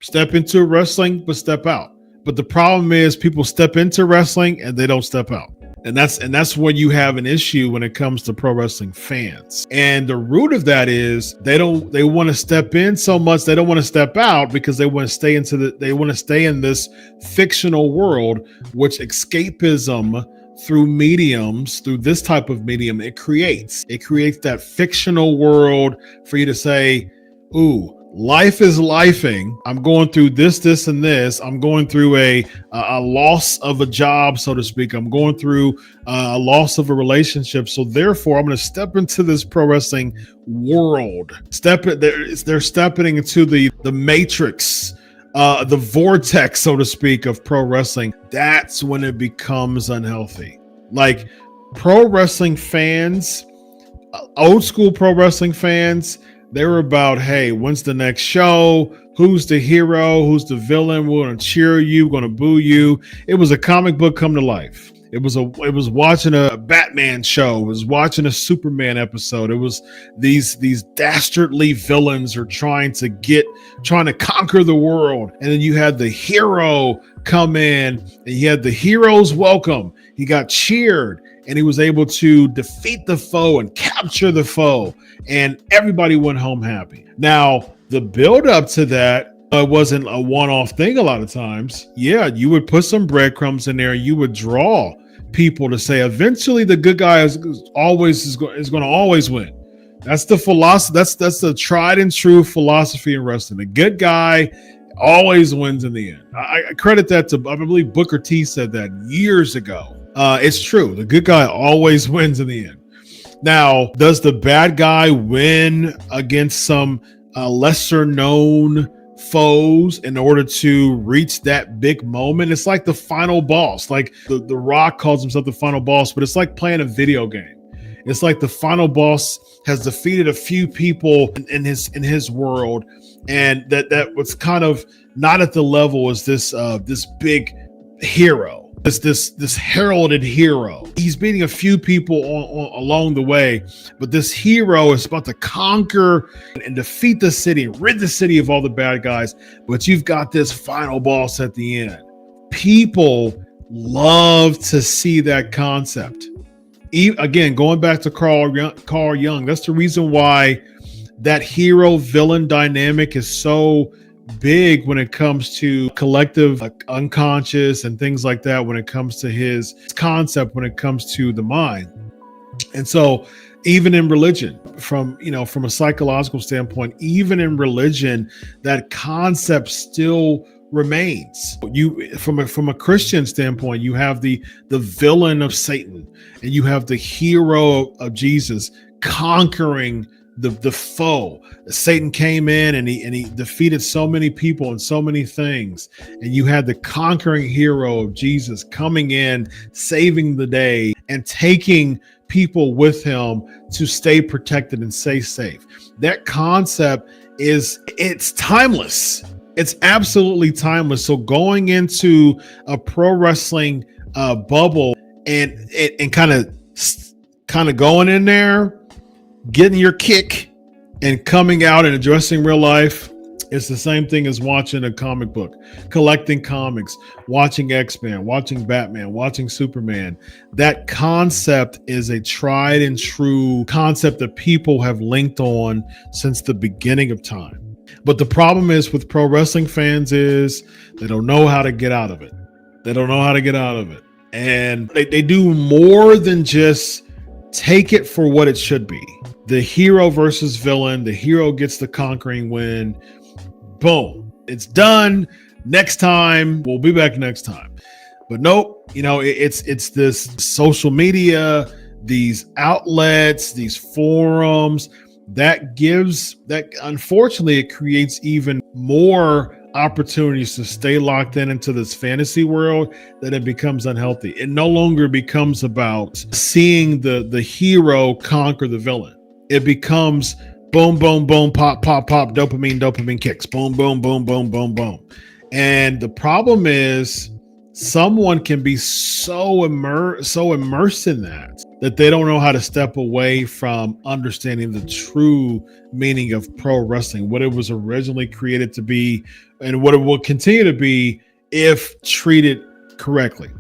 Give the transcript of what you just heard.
Step into wrestling, but step out. But the problem is people step into wrestling and they don't step out. And that's when you have an issue when it comes to pro wrestling fans. And the root of that is they want to step in so much, they don't want to step out because they want to stay in this fictional world, which escapism through this type of medium, it creates that fictional world for you to say, ooh, life is lifing. I'm going through this, and this. I'm going through a loss of a job, so to speak. I'm going through a loss of a relationship. So therefore, I'm going to step into this pro wrestling world. They're stepping into the matrix, the vortex, so to speak, of pro wrestling. That's when it becomes unhealthy. Like pro wrestling fans, old school pro wrestling fans, they were about, hey, when's the next show? Who's the hero? Who's the villain? We're going to cheer you. We're going to boo you. It was a comic book come to life. It was watching a Batman show. It was watching a Superman episode. It was these dastardly villains are trying to conquer the world. And then you had the hero come in and he had the hero's welcome. He got cheered and he was able to defeat the foe and capture the foe. And everybody went home happy. Now, the build up to that wasn't a one-off thing a lot of times. Yeah, you would put some breadcrumbs in there and you would draw people to say eventually the good guy is going to always win. That's the philosophy. That's the tried and true philosophy in wrestling. The good guy always wins in the end. I credit that to, I believe Booker T said that years ago. It's true. The good guy always wins in the end. Now, does the bad guy win against some lesser known foes in order to reach that big moment? It's like the final boss. Like the Rock calls himself the final boss, but it's like playing a video game. It's like the final boss has defeated a few people in his world, and that was kind of not at the level as this big hero. This heralded hero. He's beating a few people along the way, but this hero is about to conquer and defeat the city, rid the city of all the bad guys. But you've got this final boss at the end. People love to see that concept. Again, going back to Carl Jung, that's the reason why that hero villain dynamic is so big when it comes to collective unconscious and things like that, when it comes to his concept, when it comes to the mind. And so even in religion, from a psychological standpoint, even in religion, that concept still remains. You from a Christian standpoint, you have the villain of Satan and you have the hero of Jesus conquering the foe. Satan came in and he defeated so many people and so many things, and you had the conquering hero of Jesus coming in, saving the day and taking people with him to stay protected and stay safe. That concept it's timeless. It's absolutely timeless. So going into a pro wrestling bubble and kind of going in there, getting your kick and coming out and addressing real life, it's the same thing as watching a comic book, collecting comics, watching X-Men, watching Batman, watching Superman. That concept is a tried and true concept that people have linked on since the beginning of time. But the problem is with pro wrestling fans is they don't know how to get out of it. And they do more than just take it for what it should be. The hero versus villain, the hero gets the conquering win. Boom, it's done. Next time, we'll be back next time. But nope, it's this social media, these outlets, these forums that unfortunately it creates even more opportunities to stay locked into this fantasy world, that it becomes unhealthy. It no longer becomes about seeing the hero conquer the villain. It becomes boom, boom, boom, pop, pop, pop, dopamine kicks, boom, boom, boom, boom, boom, boom. And the problem is someone can be so immersed in that they don't know how to step away from understanding the true meaning of pro wrestling, what it was originally created to be, and what it will continue to be if treated correctly.